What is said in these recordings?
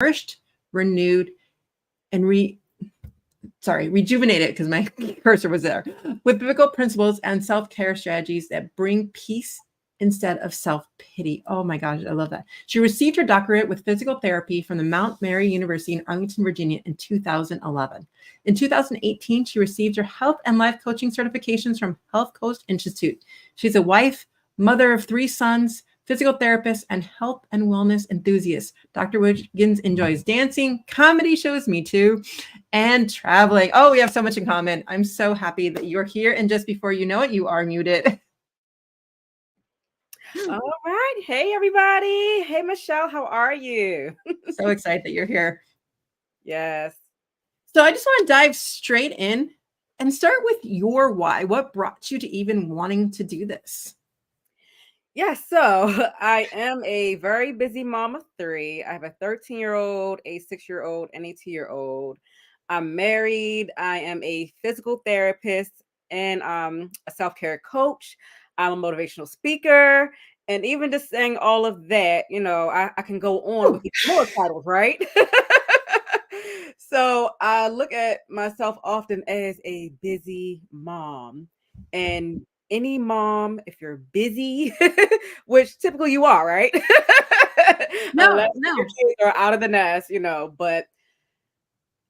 nourished, renewed, and rejuvenated, because my cursor was there, with biblical principles and self-care strategies that bring peace instead of self-pity. Oh my gosh, I love that. She received her doctorate with physical therapy from the Mount Mary University in Arlington, Virginia in 2011. In 2018, she received her health and life coaching certifications from Health Coach Institute. She's a wife, mother of 3 sons, physical therapist, and health and wellness enthusiast. Dr. Wiggins enjoys dancing, comedy shows, me too, and traveling. Oh, we have so much in common. I'm so happy that you're here. And just before you know it, you are muted. All right. Hey, everybody. Hey, Michelle. How are you? So excited that you're here. Yes. So I just want to dive straight in and start with your why. What brought you to even wanting to do this? Yes. So I am a very busy mom of 3. I have a 13-year-old, a 6-year-old, and a 2-year-old. I'm married. I am a physical therapist and a self-care coach. I'm a motivational speaker. And even just saying all of that, I can go on with more titles, right? So I look at myself often as a busy mom. And any mom, if you're busy, which typically you are, right? Unless No. your kids are out of the nest, but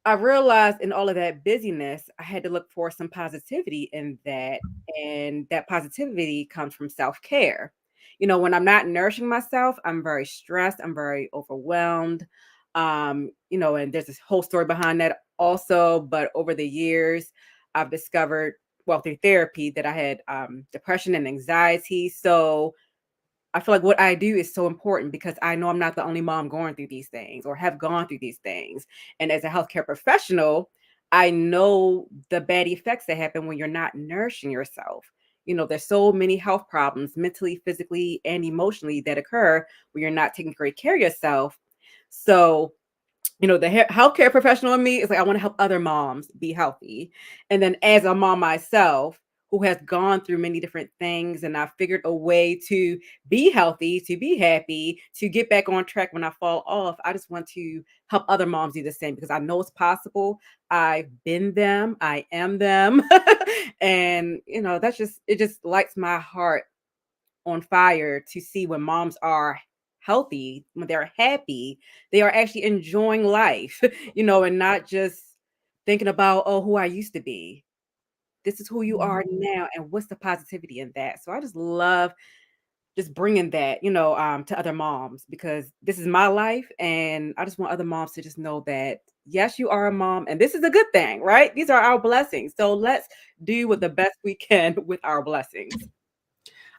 I realized in all of that busyness, I had to look for some positivity in that. And that positivity comes from self-care. When I'm not nourishing myself, I'm very stressed, I'm very overwhelmed. And there's this whole story behind that also. But over the years, I've discovered, well, through therapy, that I had depression and anxiety. So I feel like what I do is so important because I know I'm not the only mom going through these things or have gone through these things. And as a healthcare professional, I know the bad effects that happen when you're not nourishing yourself. There's so many health problems, mentally, physically, and emotionally, that occur when you're not taking great care of yourself. So, the healthcare professional in me is like, I want to help other moms be healthy. And then as a mom myself, who has gone through many different things, and I figured a way to be healthy, to be happy, to get back on track when I fall off. I just want to help other moms do the same because I know it's possible. I've been them, I am them. And it just lights my heart on fire to see when moms are healthy, when they're happy, they are actually enjoying life, and not just thinking about, oh, who I used to be. This is who you are now, and what's the positivity in that? So I just love just bringing that, to other moms because this is my life, and I just want other moms to just know that yes, you are a mom, and this is a good thing, right? These are our blessings. So let's do what the best we can with our blessings.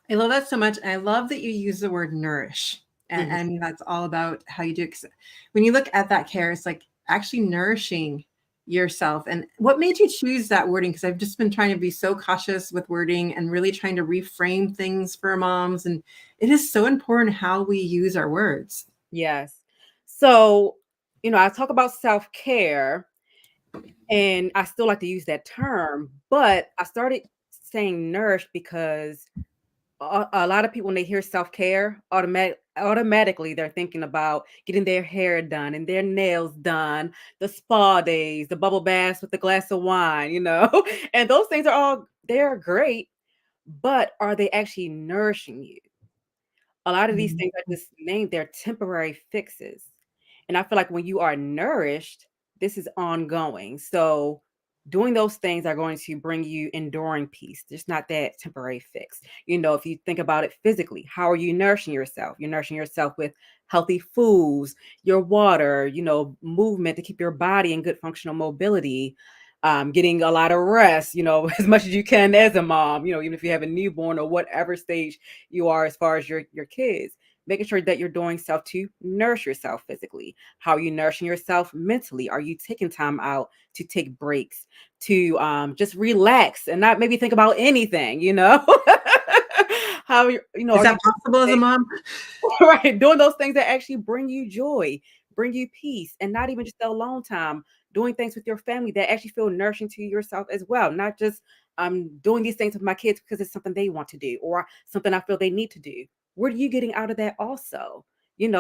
I love that so much. And I love that you use the word nourish. And that's all about how you do it. 'Cause when you look at that care, it's like actually nourishing yourself. And what made you choose that wording? Because I've just been trying to be so cautious with wording and really trying to reframe things for moms. And it is so important how we use our words. Yes. So, I talk about self-care and I still like to use that term, but I started saying nourish because a lot of people, when they hear self-care, automatically they're thinking about getting their hair done and their nails done, the spa days, the bubble baths with a glass of wine, and those things they're great, but are they actually nourishing you? A lot of these things I just named, they're temporary fixes. And I feel like when you are nourished, this is ongoing. So doing those things are going to bring you enduring peace. Just not that temporary fix. If you think about it physically, how are you nourishing yourself? You're nourishing yourself with healthy foods, your water, movement to keep your body in good functional mobility, getting a lot of rest, as much as you can as a mom, even if you have a newborn or whatever stage you are as far as your kids, making sure that you're doing stuff to nourish yourself physically. How are you nourishing yourself mentally? Are you taking time out to take breaks, to just relax and not maybe think about anything, How Is are that you possible as a mom? right, doing those things that actually bring you joy, bring you peace, and not even just alone time, doing things with your family that actually feel nourishing to yourself as well, not just doing these things with my kids because it's something they want to do or something I feel they need to do. What are you getting out of that also?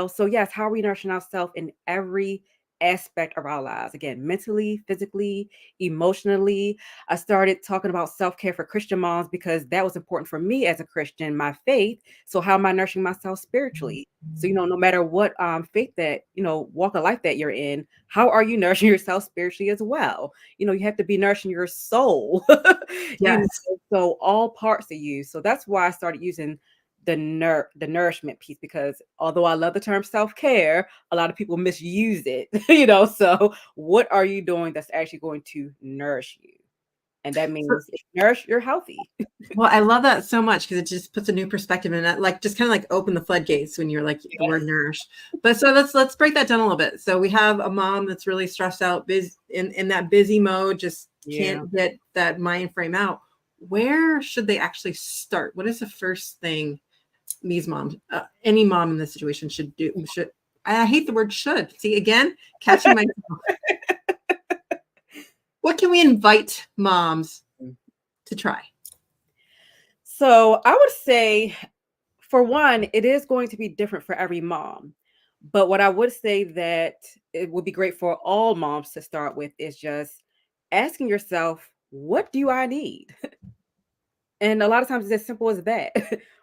So yes, how are we nourishing ourselves in every aspect of our lives? Again, mentally, physically, emotionally. I started talking about self-care for Christian moms because that was important for me as a Christian, my faith. So how am I nourishing myself spiritually? So, no matter what faith that, walk of life that you're in, how are you nourishing yourself spiritually as well? You have to be nourishing your soul, you know, Yes. so all parts of you. So that's why I started using the nourishment piece, because although I love the term self-care, a lot of people misuse it, so what are you doing that's actually going to nourish you? And that So, means if you nourish, you're healthy. well, I love that so much because it just puts a new perspective in it, like just kind of like open the floodgates when you're like the word nourish. But so let's break that down a little bit. So we have a mom that's really stressed out, busy in that busy mode, just Yeah. can't get that mind frame out. Where should they actually start? What is the first thing these moms, any mom in this situation should do? Should, I hate the word should. See, again, catching myself. What can we invite moms to try? So I would say, for one, it is going to be different for every mom. But what I would say that it would be great for all moms to start with is just asking yourself, what do I need? And a lot of times it's as simple as that.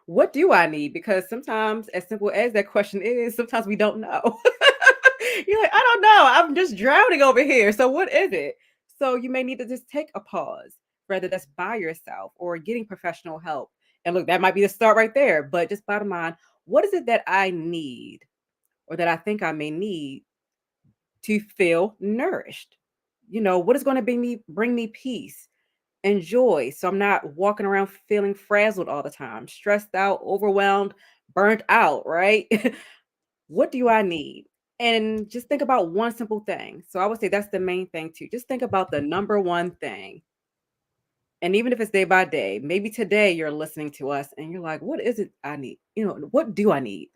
What do I need? Because sometimes, as simple as that question is, sometimes we don't know. You're like, I don't know. I'm just drowning over here. So, what is it? So, you may need to just take a pause, whether that's by yourself or getting professional help. And look, that might be the start right there. But just bottom line, what is it that I need or that I think I may need to feel nourished? What is going to bring me peace and joy, so I'm not walking around feeling frazzled all the time, stressed out, overwhelmed, burnt out, right? What do I need? And just think about one simple thing. So I would say that's the main thing too. Just think about the number one thing. And even if it's day by day, maybe today you're listening to us and you're like, what is it I need? What do I need?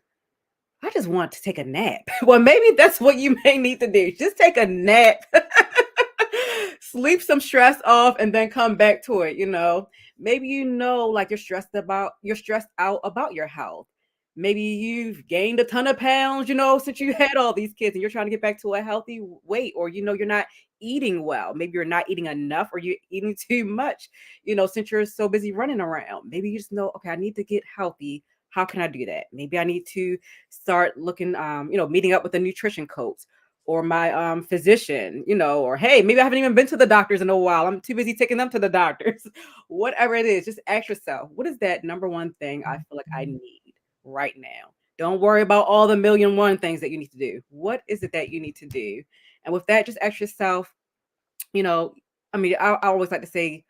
I just want to take a nap. Well, maybe that's what you may need to do. Just take a nap. Sleep some stress off and then come back to it. Maybe like you're stressed out about your health. Maybe you've gained a ton of pounds, since you had all these kids and you're trying to get back to a healthy weight, or you're not eating well. Maybe you're not eating enough or you're eating too much, since you're so busy running around. Maybe you just know, okay, I need to get healthy. How can I do that? Maybe I need to start looking, meeting up with a nutrition coach or my physician, or hey, maybe I haven't even been to the doctors in a while. I'm too busy taking them to the doctors. Whatever it is, just ask yourself, what is that number one thing I feel like I need right now? Don't worry about all the million one things that you need to do. What is it that you need to do? And with that, just ask yourself, you know, I always like to say,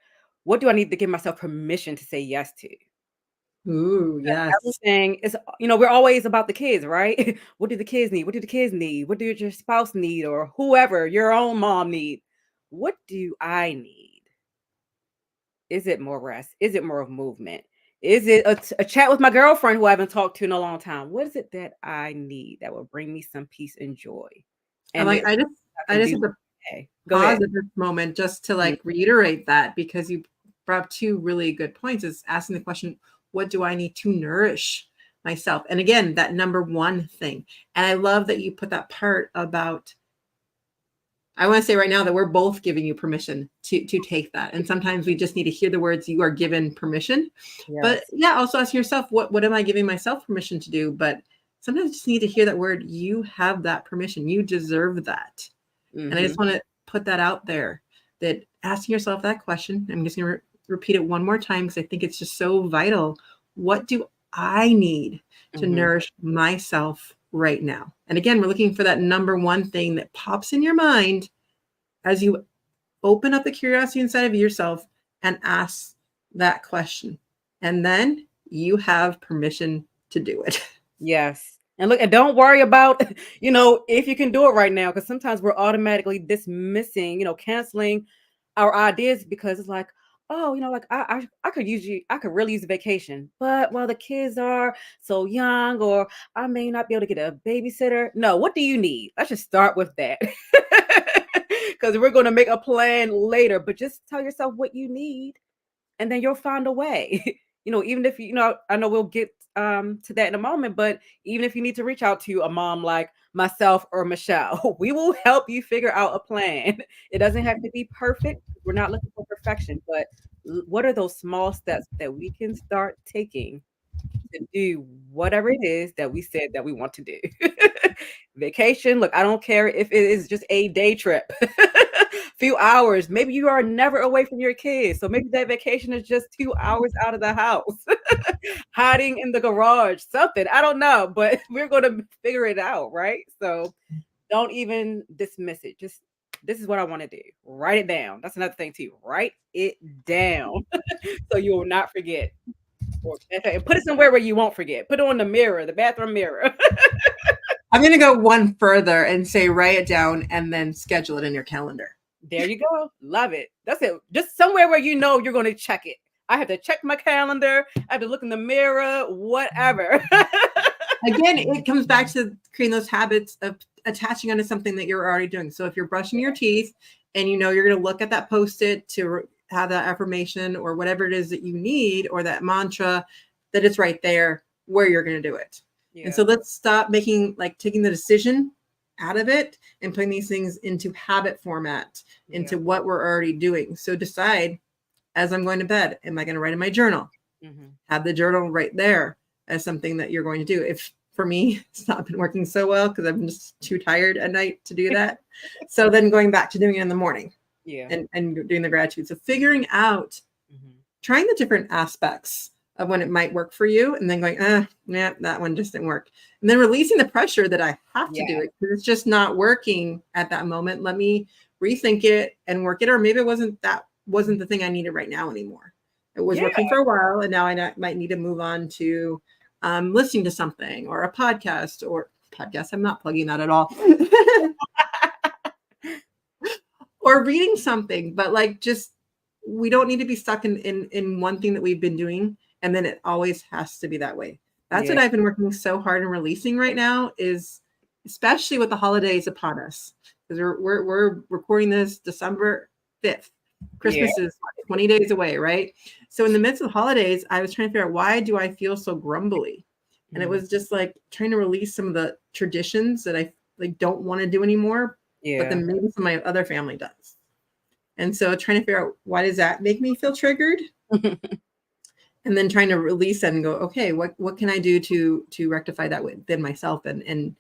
what do I need to give myself permission to say yes to? Ooh, yes. Everything is, we're always about the kids, right? What do the kids need? What do the kids need? What do your spouse need, or whoever, your own mom need? What do I need? Is it more rest? Is it more of movement? Is it a chat with my girlfriend who I haven't talked to in a long time? What is it that I need that will bring me some peace and joy? I And like, it, I I can just do. have to Okay, go pause ahead. at this moment just to Mhm. like reiterate that because you brought up two really good points is asking the question, what do I need to nourish myself? And again, that number one thing. And I love that you put that part about, I want to say right now that we're both giving you permission to take that. And sometimes we just need to hear the words you are given permission. But Yes. yeah, also ask yourself, what am I giving myself permission to do? But sometimes you just need to hear that word, you have that permission. You deserve that. And I just Hmm. want to put that out there that asking yourself that question, I'm just going to repeat it one more time because I think it's just so vital. What do I need to Hmm. nourish myself right now? And again, we're looking for that number one thing that pops in your mind as you open up the curiosity inside of yourself and ask that question. And then you have permission to do it. Yes. And look, and don't worry about, if you can do it right now, because sometimes we're automatically dismissing, canceling our ideas because it's like, oh, like I could really use a vacation, but while the kids are so young, or I may not be able to get a babysitter. No, what do you need? Let's just start with that. Because we're going to make a plan later, but just tell yourself what you need and then you'll find a way. even if I know we'll get to that in a moment, but even if you need to reach out to a mom like myself or Michelle, we will help you figure out a plan. It doesn't have to be perfect. We're not looking for perfection, but what are those small steps that we can start taking to do whatever it is that we said that we want to do? Vacation, look, I don't care if it is just a day trip, few hours. Maybe you are never away from your kids, so maybe that vacation is just 2 hours out of the house, hiding in the garage, something. I don't know, but we're going to figure it out, right? So don't even dismiss it. Just, this is what I want to do. Write it down. That's another thing too. Write it down so you will not forget. Or and put it somewhere where you won't forget. Put it on the mirror, the bathroom mirror. I'm going to go one further and say write it down and then schedule it in your calendar. There you go. Love it. That's it. Just somewhere where you know you're going to check it. I have to check my calendar. I have to look in the mirror, whatever. Again, it comes back to creating those habits of attaching onto something that you're already doing. So if you're brushing your teeth and you know you're going to look at that Post-it to have that affirmation or whatever it is that you need, or that mantra, that it's right there where you're going to do it. Yeah. And so let's stop taking the decision out of it and putting these things into habit format, into what we're already doing. So decide, as I'm going to bed, am I going to write in my journal? Have the journal right there as something that you're going to do. If for me, it's not been working so well because I'm just too tired at night to do that. So then going back to doing it in the morning. And doing the gratitude. So figuring out, trying the different aspects of when it might work for you, and then going, nah, that one just didn't work. And then releasing the pressure that I have to do it because it's just not working at that moment. Let me rethink it and work it. Or maybe it wasn't the thing I needed right now anymore. It was working for a while, and now I might need to move on to listening to something or a podcast I'm not plugging that at all. Or reading something, but we don't need to be stuck in one thing that we've been doing, and then it always has to be that way. That's what I've been working so hard in releasing right now, is especially with the holidays upon us, because we're recording this December 5th. Christmas is 20 days away, right? So in the midst of the holidays, I was trying to figure out, why do I feel so grumbly? And it was just trying to release some of the traditions that I don't want to do anymore. But then maybe some of my other family does. And so trying to figure out, why does that make me feel triggered? And then trying to release that and go, okay, what can I do to rectify that within myself and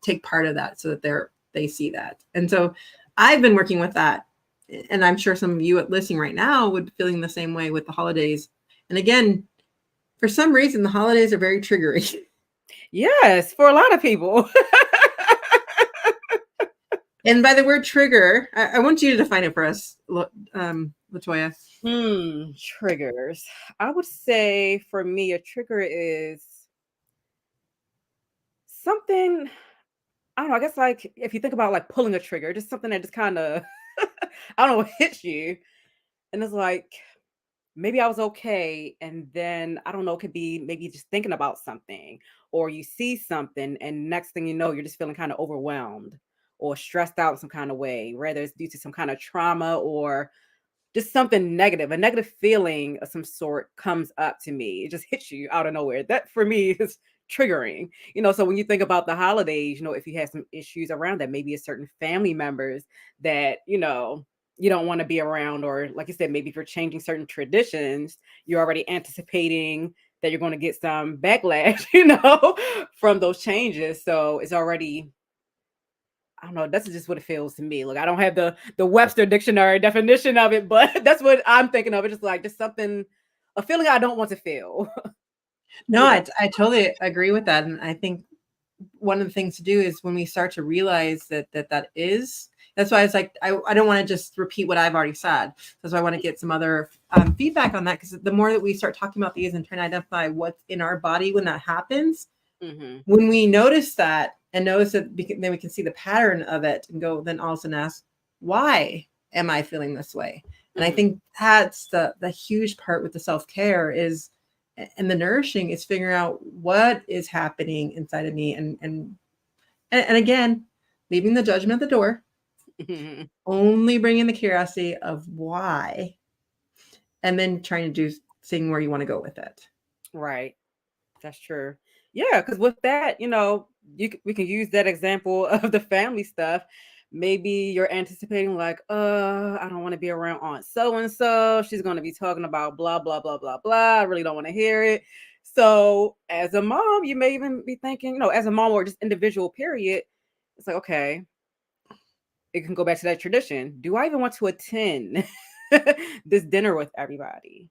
take part of that so that they see that. And so I've been working with that. And I'm sure some of you listening right now would be feeling the same way with the holidays. And again, for some reason, the holidays are very triggering. Yes, for a lot of people. And by the word trigger, I want you to define it for us, LaToya. Triggers. I would say for me, a trigger is something, I don't know, I guess if you think about pulling a trigger, just something that just kind of, I don't know, hits you. And it's maybe I was okay. And then, I don't know, it could be maybe just thinking about something, or you see something, and next thing you know, you're just feeling kind of overwhelmed or stressed out in some kind of way, whether it's due to some kind of trauma or just something negative. A negative feeling of some sort comes up to me. It just hits you out of nowhere. That for me is triggering. So when you think about the holidays, if you have some issues around that, maybe a certain family members that, you don't want to be around, or like you said, maybe if you're changing certain traditions, you're already anticipating that you're going to get some backlash, from those changes. So it's already, I don't know, that's just what it feels to me. Look, I don't have the Webster dictionary definition of it, but that's what I'm thinking of. It's just something, a feeling I don't want to feel. No, I totally agree with that. And I think one of the things to do is when we start to realize that is, that's why it's I don't want to just repeat what I've already said. That's why I want to get some other feedback on that, because the more that we start talking about these and trying to identify what's in our body when that happens, when we notice that and notice that, then we can see the pattern of it and go, then all of a sudden ask, why am I feeling this way? And I think that's the huge part with the self-care is, and the nourishing, is figuring out what is happening inside of me, and again, leaving the judgment at the door, only bringing the curiosity of why, and then trying to do seeing where you want to go with it. Right. That's true. Yeah, because with that, we can use that example of the family stuff. Maybe you're anticipating like, I don't want to be around Aunt so and so. She's going to be talking about blah blah blah blah blah. I really don't want to hear it. So, as a mom, you may even be thinking, as a mom or just individual period, it's like, okay, it can go back to that tradition. Do I even want to attend this dinner with everybody?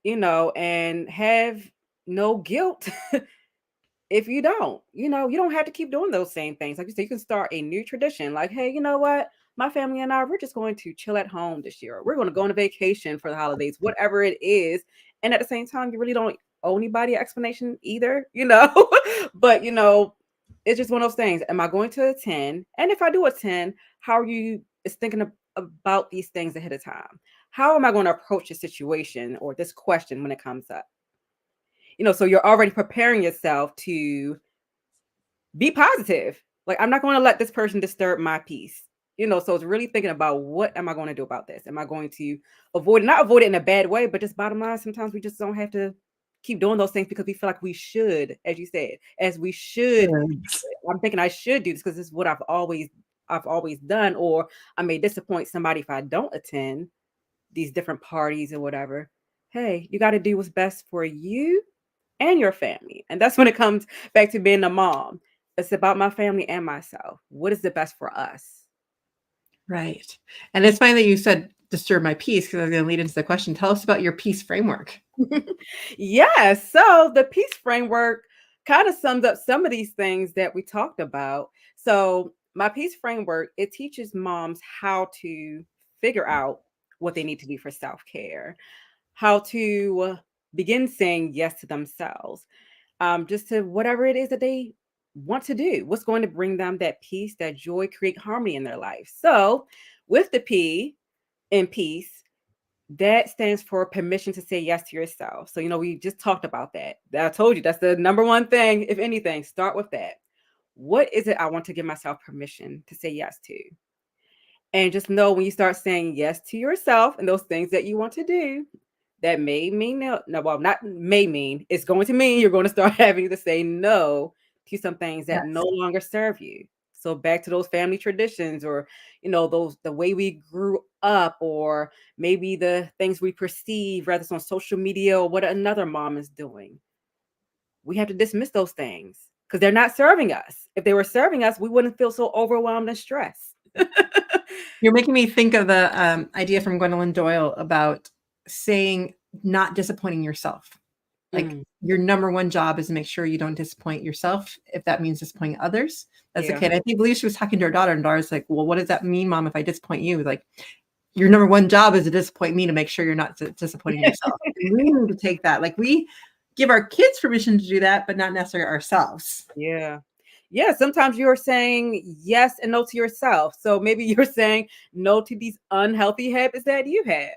And have no guilt if you don't. You don't have to keep doing those same things. Like you said, you can start a new tradition. Like, hey, you know what? My family and I, we're just going to chill at home this year. We're going to go on a vacation for the holidays, whatever it is. And at the same time, you really don't owe anybody an explanation either, but it's just one of those things. Am I going to attend? And if I do attend, how are you is thinking about these things ahead of time? How am I going to approach a situation or this question when it comes up? So you're already preparing yourself to be positive. Like, I'm not going to let this person disturb my peace. So it's really thinking about, what am I going to do about this? Am I going to not avoid it in a bad way, but just bottom line, sometimes we just don't have to keep doing those things because we feel like we should, as you said, as we should. Yes. I'm thinking I should do this because this is what I've always done, or I may disappoint somebody if I don't attend these different parties or whatever. Hey, you got to do what's best for you and your family. And that's when it comes back to being a mom. It's about my family and myself. What is the best for us? Right. And it's funny that you said disturb my peace, because I was going to lead into the question. Tell us about your peace framework. Yes. So the P.E.A.C.E framework kind of sums up some of these things that we talked about. So my P.E.A.C.E framework, it teaches moms how to figure out what they need to do for self-care, how to begin saying yes to themselves, just to whatever it is that they want to do, what's going to bring them that peace, that joy, create harmony in their life. So with the P in peace, that stands for permission to say yes to yourself. So, we just talked about that. I told you that's the number one thing. If anything, start with that. What is it I want to give myself permission to say yes to? And just know, when you start saying yes to yourself and those things that you want to do, that may mean no, well, not may mean, it's going to mean you're going to start having to say no to some things that no Yes. longer serve you. So back to those family traditions, or the way we grew up, or maybe the things we perceive, whether it's on social media or what another mom is doing. We have to dismiss those things because they're not serving us. If they were serving us, we wouldn't feel so overwhelmed and stressed. You're making me think of the idea from Gwendolyn Doyle about saying not disappointing yourself. Like, your number one job is to make sure you don't disappoint yourself. If that means disappointing others, that's Yeah. okay. And I think believe she was talking to her daughter, and daughter's like, well, what does that mean, Mom, if I disappoint you? Like, your number one job is to disappoint me, to make sure you're not disappointing yourself. We need to take that. Like, we give our kids permission to do that, but not necessarily ourselves. Yeah. Yeah. Sometimes you're saying yes and no to yourself. So maybe you're saying no to these unhealthy habits that you have.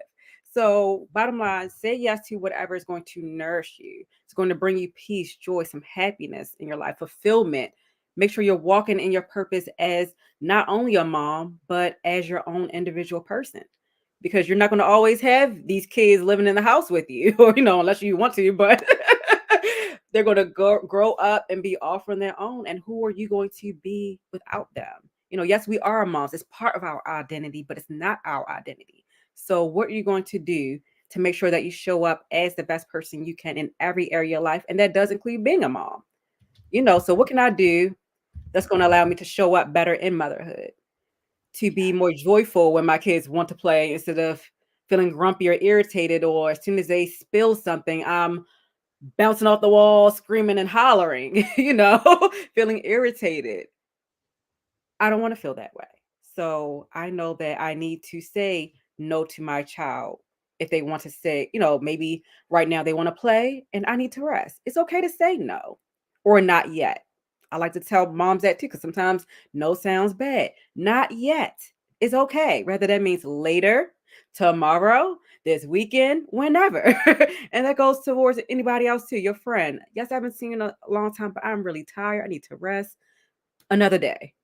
So, bottom line, say yes to whatever is going to nourish you. It's going to bring you peace, joy, some happiness in your life, fulfillment. Make sure you're walking in your purpose as not only a mom, but as your own individual person. Because you're not going to always have these kids living in the house with you, or, unless you want to, but they're going to grow up and be off on their own. And who are you going to be without them? Yes, we are moms. It's part of our identity, but it's not our identity. So what are you going to do to make sure that you show up as the best person you can in every area of life? And that does include being a mom. So what can I do that's going to allow me to show up better in motherhood? To be more joyful when my kids want to play, instead of feeling grumpy or irritated, or as soon as they spill something, I'm bouncing off the wall, screaming and hollering, feeling irritated. I don't want to feel that way. So I know that I need to say no to my child if they want to say, maybe right now they want to play and I need to rest. It's okay to say no, or not yet. I like to tell moms that too, because sometimes no sounds bad. Not yet. It's okay. Rather, that means later, tomorrow, this weekend, whenever. And that goes towards anybody else too, your friend. Yes, I haven't seen you in a long time, but I'm really tired. I need to rest. Another day.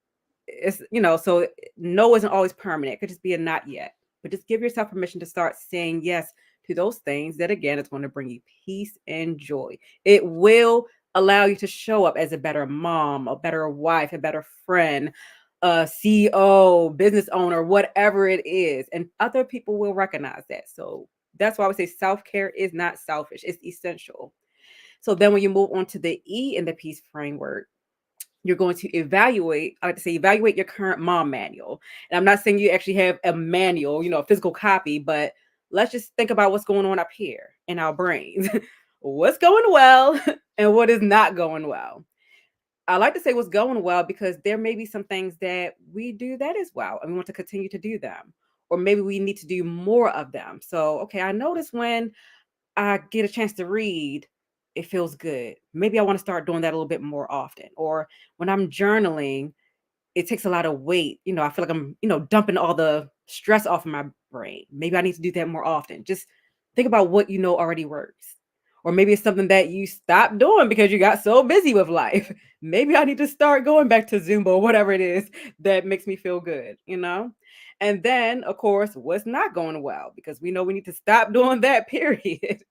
It's, so no isn't always permanent. It could just be a not yet. But just give yourself permission to start saying yes to those things that, again, is going to bring you peace and joy. It will allow you to show up as a better mom, a better wife, a better friend, a CEO, business owner, whatever it is. And other people will recognize that. So that's why I would say self-care is not selfish, it's essential. So then when you move on to the E in the peace framework, you're going to evaluate, I like to say, evaluate your current mom manual. And I'm not saying you actually have a manual, a physical copy, but let's just think about what's going on up here in our brains. What's going well and what is not going well. I like to say what's going well because there may be some things that we do that as well, and we want to continue to do them. Or maybe we need to do more of them. So, okay, I notice when I get a chance to read, it feels good. Maybe I want to start doing that a little bit more often. Or when I'm journaling, it takes a lot of weight. I feel like I'm, dumping all the stress off of my brain. Maybe I need to do that more often. Just think about what you know already works. Or maybe it's something that you stopped doing because you got so busy with life. Maybe I need to start going back to Zumba or whatever it is that makes me feel good. And then, of course, what's not going well, because we know we need to stop doing that, period.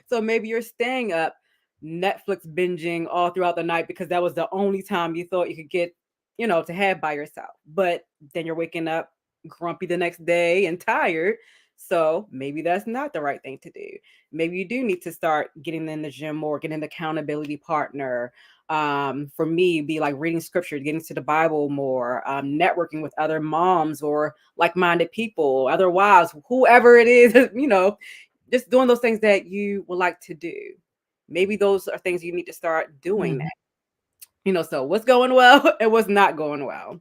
So maybe you're staying up Netflix binging all throughout the night because that was the only time you thought you could get, to have by yourself. But then you're waking up grumpy the next day and tired. So maybe that's not the right thing to do. Maybe you do need to start getting in the gym more, getting an accountability partner. For me, be like reading scripture, getting to the Bible more, networking with other moms or like-minded people, other wives, whoever it is, just doing those things that you would like to do. Maybe those are things you need to start doing now. So what's going well and what's not going well.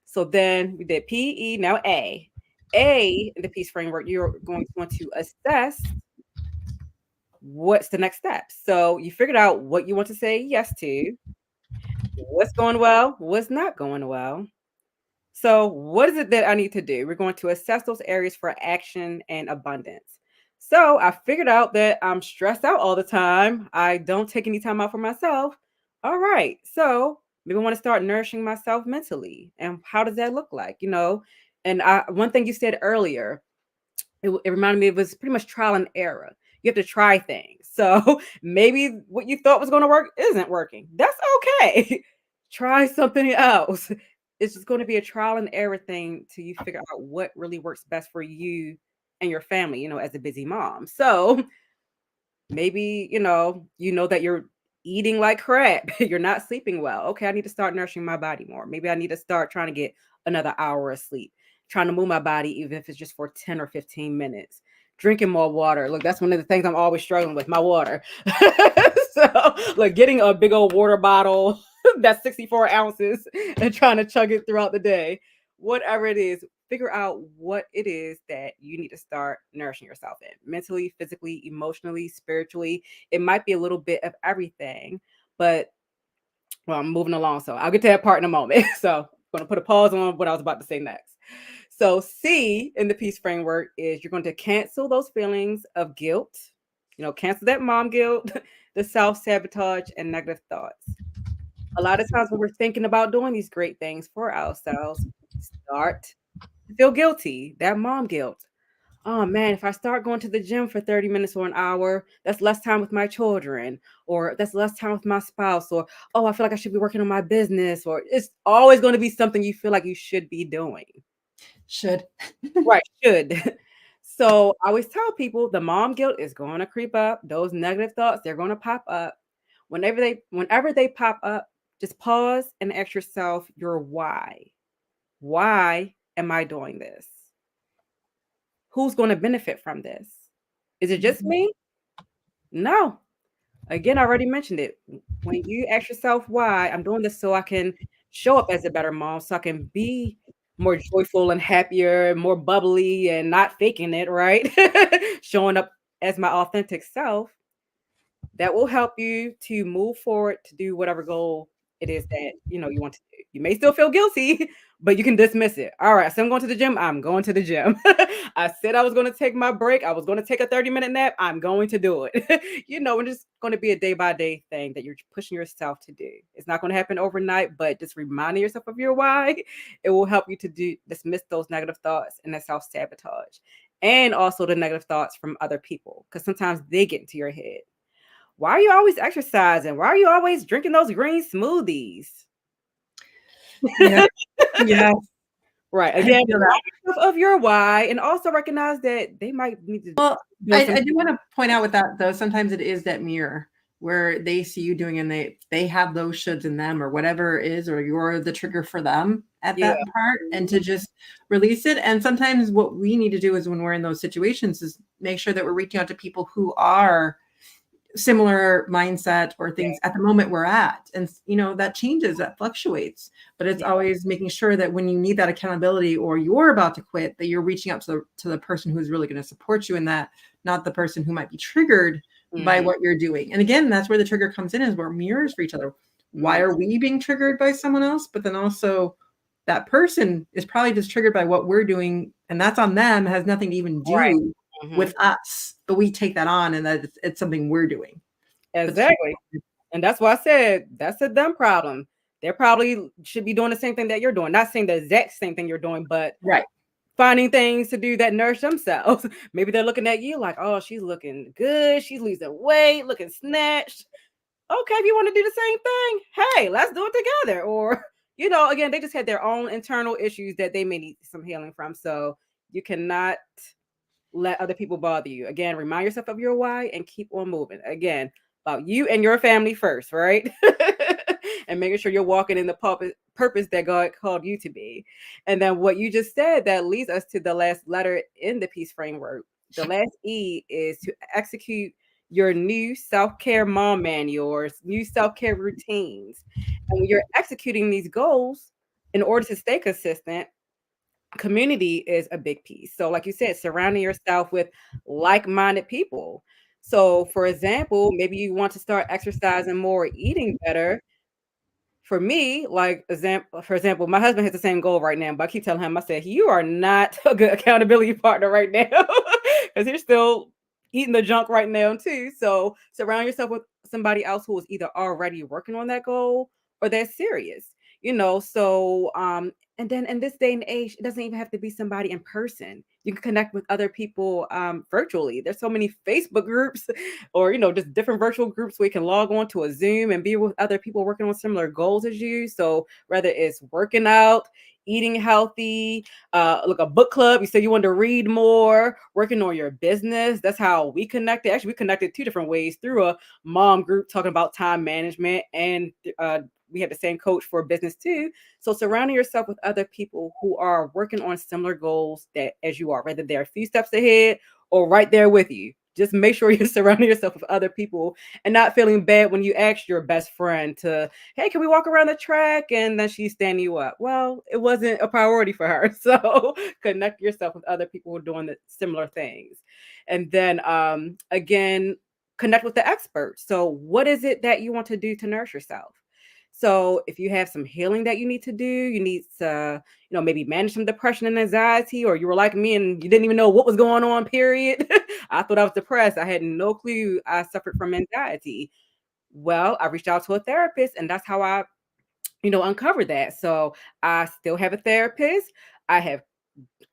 So then we did P.E., now A. A in the peace framework, you're going to want to assess what's the next step. So you figured out what you want to say yes to, what's going well, what's not going well. So, what is it that I need to do? We're going to assess those areas for action and abundance. So, I figured out that I'm stressed out all the time. I don't take any time out for myself. All right. So, maybe I want to start nourishing myself mentally. And how does that look like? And one thing you said earlier, it reminded me, it was pretty much trial and error. You have to try things. So maybe what you thought was going to work isn't working. That's okay. Try something else. It's just going to be a trial and error thing till you figure out what really works best for you and your family, as a busy mom. So maybe, you know that you're eating like crap. You're not sleeping well. Okay, I need to start nourishing my body more. Maybe I need to start trying to get another hour of sleep, trying to move my body, even if it's just for 10 or 15 minutes. Drinking more water. Look, that's one of the things I'm always struggling with, my water. So, like getting a big old water bottle that's 64 ounces and trying to chug it throughout the day. Whatever it is, figure out what it is that you need to start nourishing yourself in, mentally, physically, emotionally, spiritually. It might be a little bit of everything, but well, I'm moving along, so I'll get to that part in a moment. So I'm going to put a pause on what I was about to say next. So C in the peace framework is you're going to cancel those feelings of guilt, cancel that mom guilt, the self-sabotage and negative thoughts. A lot of times when we're thinking about doing these great things for ourselves, start to feel guilty, that mom guilt. Oh man, if I start going to the gym for 30 minutes or an hour, that's less time with my children, or that's less time with my spouse, or oh, I feel like I should be working on my business, or it's always going to be something you feel like you should be doing. Should. Right, should. So I always tell people the mom guilt is going to creep up. Those negative thoughts, they're going to pop up. Whenever they pop up, just pause and ask yourself your why. Why am I doing this? Who's going to benefit from this? Is it just me? No. Again, I already mentioned it. When you ask yourself why, I'm doing this so I can show up as a better mom, so I can be more joyful and happier, more bubbly and not faking it, right? Showing up as my authentic self, that will help you to move forward to do whatever goal it is that you want to do. You may still feel guilty, but you can dismiss it. All right, so I'm going to the gym. I'm going to the gym. I said I was going to take my break. I was going to take a 30-minute nap. I'm going to do it. It's just going to be a day by day thing that you're pushing yourself to do. It's not going to happen overnight, but just reminding yourself of your why, it will help you to dismiss those negative thoughts and that self sabotage. and also the negative thoughts from other people, because sometimes they get into your head. Why are you always exercising? Why are you always drinking those green smoothies? Yeah. Yeah. Right. I Again, feel that. remind yourself of your why and also recognize that they might need to Well, doing I something. do want to point out with that though, sometimes it is that mirror where they see you doing and they have those shoulds in them or whatever it is, or you're the trigger for them at Yeah. that part, and to just release it. And sometimes what we need to do is when we're in those situations is make sure that we're reaching out to people who are similar mindset or things at the moment we're at. And that changes, that fluctuates, but it's Yeah. always making sure that when you need that accountability or you're about to quit, that you're reaching out to the person who's really going to support you in that, not the person who might be triggered by Mhm. what you're doing. And again, that's where the trigger comes in, is we're mirrors for each other. Why are we being triggered by someone else? But then also that person is probably just triggered by what we're doing, and that's on them, has nothing to even Right. do Mhm. with us, but we take that on and that it's something we're doing. But Exactly. And that's why I said that's a them problem. They probably should be doing the same thing that you're doing. Not saying the exact same thing you're doing, but right. finding things to do that nourish themselves. Maybe they're looking at you like, oh, she's looking good. She's losing weight, looking snatched. Okay, if you want to do the same thing, hey, let's do it together. Or, again, they just had their own internal issues that they may need some healing from. So you cannot let other people bother you. Again, remind yourself of your why and keep on moving. Again, about you and your family first, right? And making sure you're walking in the purpose that God called you to be. And then what you just said, that leads us to the last letter in the peace framework. The last E is to execute your new self-care mom manual or new self-care routines. And when you're executing these goals, in order to stay consistent, community is a big piece. So, like you said, surrounding yourself with like-minded people. So, for example, maybe you want to start exercising more, eating better. For me, for example, my husband has the same goal right now, but I keep telling him, I said, you are not a good accountability partner right now because you're still eating the junk right now, too. So, surround yourself with somebody else who is either already working on that goal or they're serious. And then in this day and age, it doesn't even have to be somebody in person. You can connect with other people virtually. There's so many Facebook groups or, just different virtual groups where you can log on to a Zoom and be with other people working on similar goals as you. So whether it's working out, eating healthy, like a book club, you said you wanted to read more, working on your business. That's how we connected. Actually, we connected two different ways, through a mom group talking about time management, and we had the same coach for business too. So surrounding yourself with other people who are working on similar goals that as you are, whether they're a few steps ahead or right there with you. Just make sure you're surrounding yourself with other people and not feeling bad when you ask your best friend to, hey, can we walk around the track? And then she's standing you up. Well, it wasn't a priority for her. So connect yourself with other people who are doing the similar things. And then again, connect with the experts. So what is it that you want to do to nourish yourself? So if you have some healing that you need to do, you need to, maybe manage some depression and anxiety, or you were like me and you didn't even know what was going on, period. I thought I was depressed. I had no clue I suffered from anxiety. Well, I reached out to a therapist and that's how I, uncovered that. So I still have a therapist. I have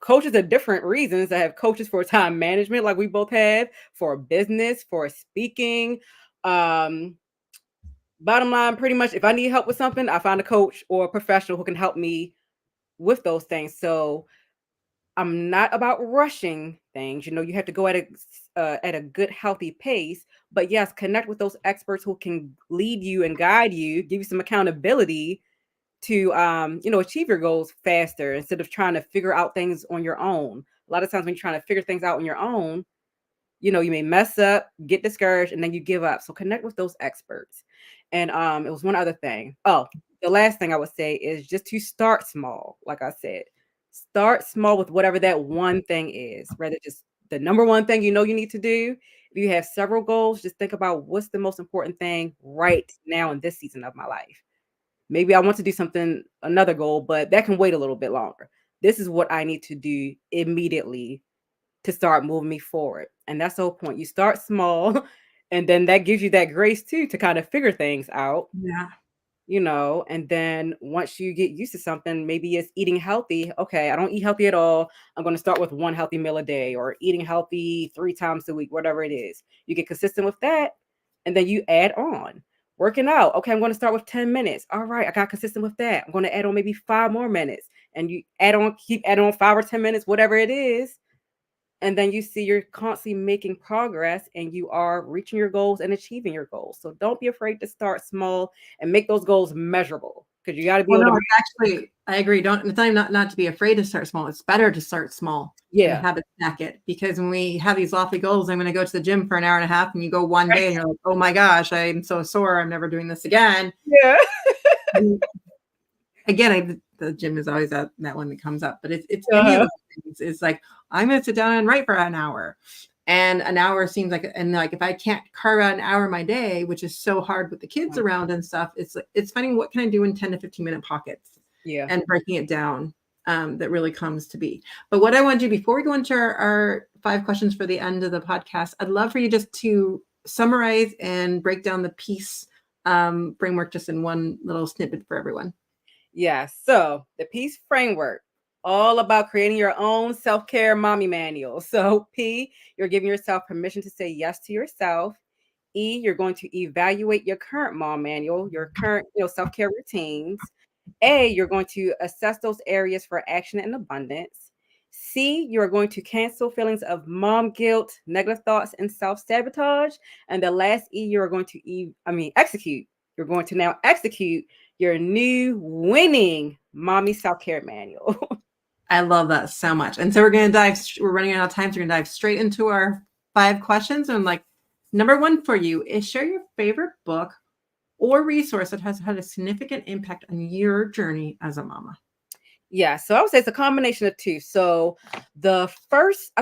coaches of different reasons. I have coaches for time management, like we both have, for business, for speaking. Um, Bottom line, pretty much, if I need help with something, I find a coach or a professional who can help me with those things. So I'm not about rushing things. You have to go at a good, healthy pace. But yes, connect with those experts who can lead you and guide you, give you some accountability to achieve your goals faster instead of trying to figure out things on your own. A lot of times when you're trying to figure things out on your own, you may mess up, get discouraged, and then you give up. So connect with those experts. And it was one other thing. Oh, the last thing I would say is just to start small. Like I said, start small with whatever that one thing is, rather just the number one thing you need to do. If you have several goals, just think about what's the most important thing right now in this season of my life. Maybe I want to do another goal, but that can wait a little bit longer. This is what I need to do immediately to start moving me forward. And that's the whole point. You start small, and then that gives you that grace too to kind of figure things out, Yeah. and then once you get used to something, maybe it's eating healthy. Okay, I don't eat healthy at all. I'm going to start with one healthy meal a day, or eating healthy 3 times a week, whatever it is. You get consistent with that, and then you add on. Working out. Okay, I'm going to start with 10 minutes. All right, I got consistent with that. I'm going to add on maybe 5 more minutes. And you keep adding on 5 or 10 minutes, whatever it is. And then you see you're constantly making progress and you are reaching your goals and achieving your goals. So don't be afraid to start small and make those goals measurable, because you got to be Well, able no, to. it's actually, I agree. It's not to be afraid to start small. It's better to start small and Yeah. habit stack it, because when we have these lofty goals, I'm going to go to the gym for an hour and a half, and you go one day and you're like, oh my gosh, I'm so sore. I'm never doing this again. Yeah. Again, the gym is always that one that comes up, but it's any of Uh-huh. those things. It's like, I'm going to sit down and write for an hour. And an hour seems like, and like, if I can't carve out an hour of my day, which is so hard with the kids around and stuff, it's finding what can I do in 10 to 15 minute pockets, Yeah. and breaking it down. That really comes to be. But what I want to do before we go into our 5 questions for the end of the podcast, I'd love for you just to summarize and break down the P.E.A.C.E framework just in one little snippet for everyone. Yeah. So the P.E.A.C.E framework, all about creating your own self-care mommy manual. So P, you're giving yourself permission to say yes to yourself. E, you're going to evaluate your current mom manual, your current, self-care routines. A, you're going to assess those areas for action and abundance. C, you're going to cancel feelings of mom guilt, negative thoughts, and self-sabotage. And the last E, you're going to execute. You're going to now execute your new winning mommy self-care manual. I love that so much. And so we're running out of time, so we're going to dive straight into our 5 questions. And like, number 1 for you is share your favorite book or resource that has had a significant impact on your journey as a mama. Yeah, so I would say it's a combination of two. So I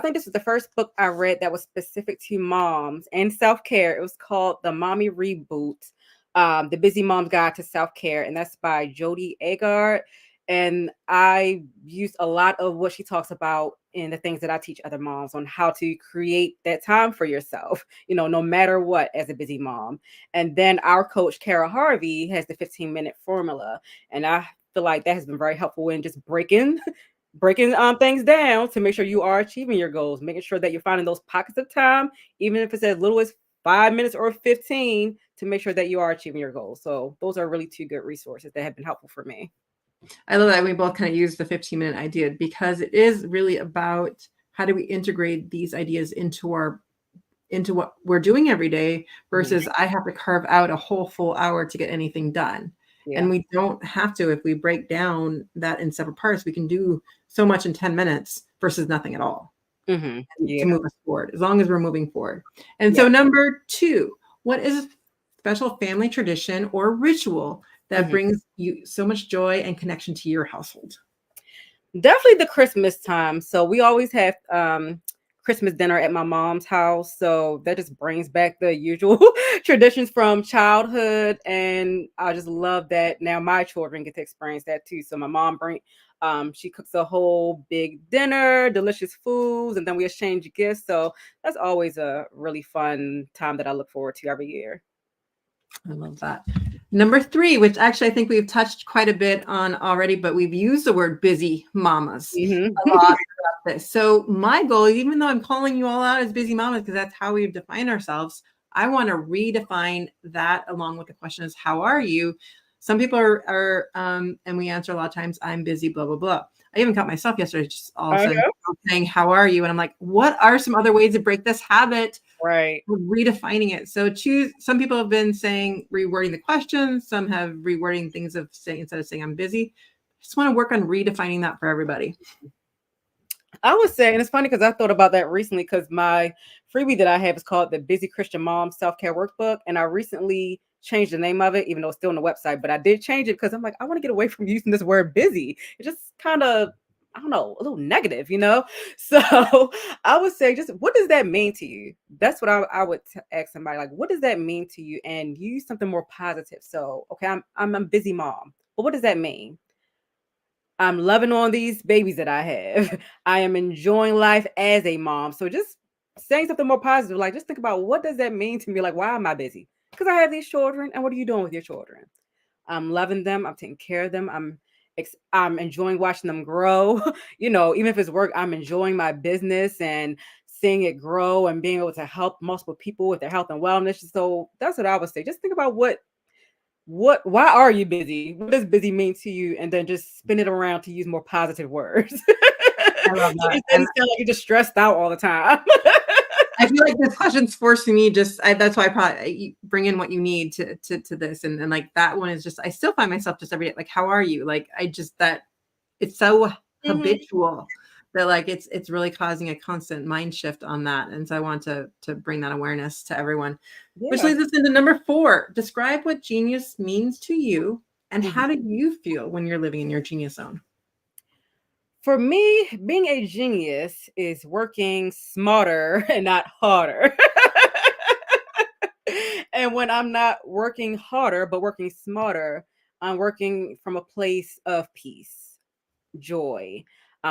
think this was the first book I read that was specific to moms and self-care. It was called The Mommy Reboot, The Busy Mom's Guide to Self-Care, and that's by Jodi Agard. And I used a lot of what she talks about in the things that I teach other moms on how to create that time for yourself, no matter what, as a busy mom. And then our coach, Kara Harvey, has the 15-minute formula. And I feel like that has been very helpful in just breaking things down to make sure you are achieving your goals, making sure that you're finding those pockets of time, even if it's as little as 5 minutes or 15, to make sure that you are achieving your goals. So those are really 2 good resources that have been helpful for me. I love that we both kind of use the 15-minute idea, because it is really about how do we integrate these ideas into what we're doing every day versus I have to carve out a whole full hour to get anything done. Yeah. And we don't have to. If we break down that in separate parts, we can do so much in 10 minutes versus nothing at all Yeah. to move us forward, as long as we're moving forward. And so number 2, what is a special family tradition or ritual that brings you so much joy and connection to your household? Definitely the Christmas time. So we always have Christmas dinner at my mom's house. So that just brings back the usual traditions from childhood. And I just love that now my children get to experience that too. So my mom she cooks a whole big dinner, delicious foods, and then we exchange gifts. So that's always a really fun time that I look forward to every year. I love that. Number 3, which actually I think we've touched quite a bit on already, but we've used the word busy mamas a lot throughout this. So my goal, even though I'm calling you all out as busy mamas, because that's how we define ourselves, I want to redefine that along with the question is, how are you? Some people are and we answer a lot of times, I'm busy, blah, blah, blah. I even caught myself yesterday, just all of a sudden saying, how are you? And I'm like, what are some other ways to break this habit? Right. Redefining it. So some people have been saying, rewording the question. Some have rewording things instead of saying I'm busy. I just want to work on redefining that for everybody. I would say, and it's funny because I thought about that recently, because my freebie that I have is called the Busy Christian Mom Self-Care Workbook. And I recently changed the name of it, even though it's still on the website, but I did change it because I'm like, I want to get away from using this word busy. It's just kind of, I don't know, a little negative, So I would say, just what does that mean to you? That's what I would ask somebody, like, what does that mean to you? And use something more positive. So, okay, I'm a busy mom, but what does that mean? I'm loving on these babies that I have. I am enjoying life as a mom. So just saying something more positive, like just think about, what does that mean to me? Like, why am I busy? Because I have these children. And what are you doing with your children? I'm loving them. I'm taking care of them. I'm enjoying watching them grow. Even if it's work, I'm enjoying my business and seeing it grow and being able to help multiple people with their health and wellness. So that's what I would say. Just think about why are you busy? What does busy mean to you? And then just spin it around to use more positive words. I love So that. it doesn't sound like you're just stressed out all the time. I feel like this question's forcing me that's why I probably bring in what you need to this. And like that one is just, I still find myself just every day, like, how are you? Like, that it's so habitual that like, it's really causing a constant mind shift on that. And so I want to bring that awareness to everyone, which leads us into number 4. Describe what genius means to you and how do you feel when you're living in your genius zone? For me, being a genius is working smarter and not harder. And when I'm not working harder, but working smarter, I'm working from a place of peace, joy.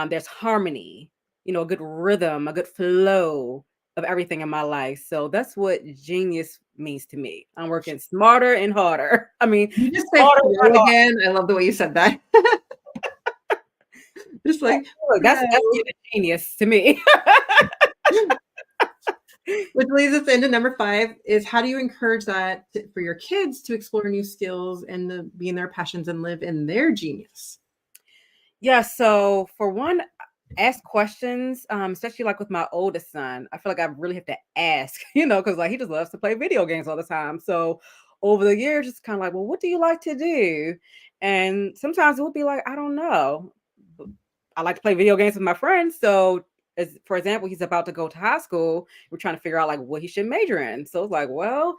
There's harmony, a good rhythm, a good flow of everything in my life. So that's what genius means to me. I'm working smarter and harder. I mean, You just say smarter flow and harder. again. I love the way you said that. Just like That's being a genius to me. Which leads us into number 5 is how do you encourage that for your kids to explore new skills and to be in their passions and live in their genius? Yeah, so for one, ask questions, especially like with my oldest son. I feel like I really have to ask, because like he just loves to play video games all the time. So over the years, it's kind of like, well, what do you like to do? And sometimes it would be like, I don't know. I like to play video games with my friends. So for example, he's about to go to high school. We're trying to figure out like what he should major in. So it's like, well,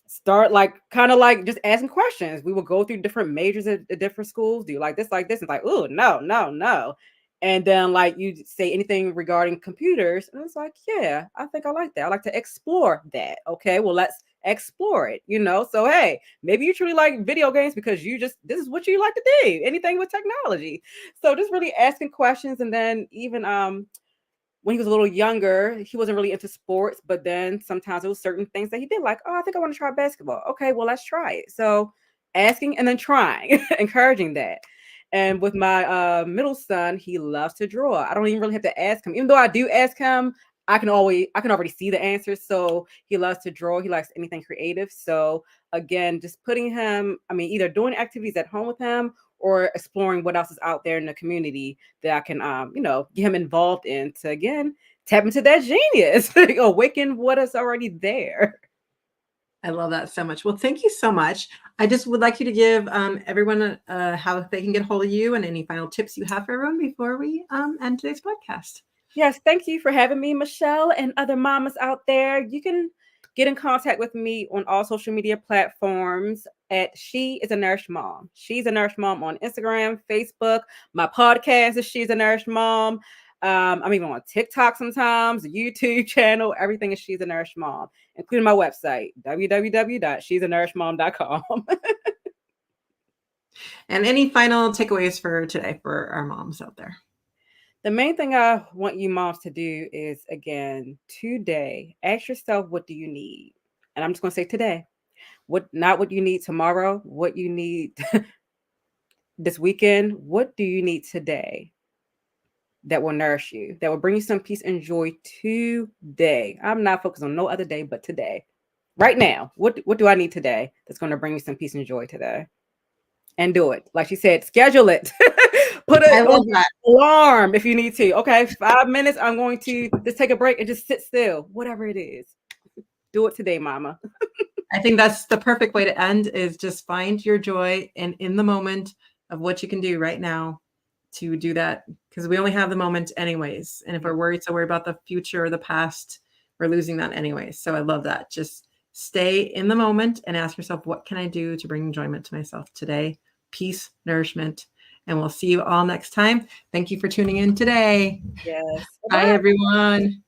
start like kind of like just asking questions. We will go through different majors at different schools. Do you like this, like this? And it's like, oh, no, no, no. And then like you say anything regarding computers, and it's like, yeah, I think I like that. I like to explore that. Okay, well, let's explore it. So hey, maybe you truly like video games because this is what you like to do. Anything with technology. So just really asking questions, and then even when he was a little younger, he wasn't really into sports, but then sometimes it was certain things that he did, like, oh, I think I want to try basketball. Okay, well, let's try it. So asking and then trying, encouraging that. And with my middle son, he loves to draw. I don't even really have to ask him. Even though I do ask him, I can already see the answers. So he loves to draw. He likes anything creative. So again, just putting him, either doing activities at home with him or exploring what else is out there in the community that I can, get him involved in to, again, tap into that genius, awaken what is already there. I love that so much. Well, thank you so much. I just would like you to give everyone how they can get a hold of you and any final tips you have for everyone before we end today's podcast. Yes, thank you for having me, Michelle, and other mamas out there. You can get in contact with me on all social media platforms at She is a Nourish Mom. She's a Nourish Mom on Instagram, Facebook. My podcast is She's a Nourish Mom. I'm even on TikTok sometimes, YouTube channel. Everything is She's a Nourish Mom, including my website, www.she'sanourishmom.com. And any final takeaways for today for our moms out there? The main thing I want you moms to do is, again, today, ask yourself, what do you need? And I'm just going to say today, not what you need tomorrow, what you need this weekend. What do you need today that will nourish you, that will bring you some peace and joy today? I'm not focused on no other day, but today, right now. What do I need today that's going to bring me some peace and joy today? And do it. Like she said, schedule it. Put an alarm if you need to. Okay, 5 minutes. I'm going to just take a break and just sit still. Whatever it is. Do it today, mama. I think that's the perfect way to end, is just find your joy and in the moment of what you can do right now to do that, because we only have the moment anyways. And if we're worried about the future or the past, we're losing that anyways. So I love that. Just stay in the moment and ask yourself, what can I do to bring enjoyment to myself today? Peace, nourishment. And we'll see you all next time. Thank you for tuning in today. Yes. Bye, everyone.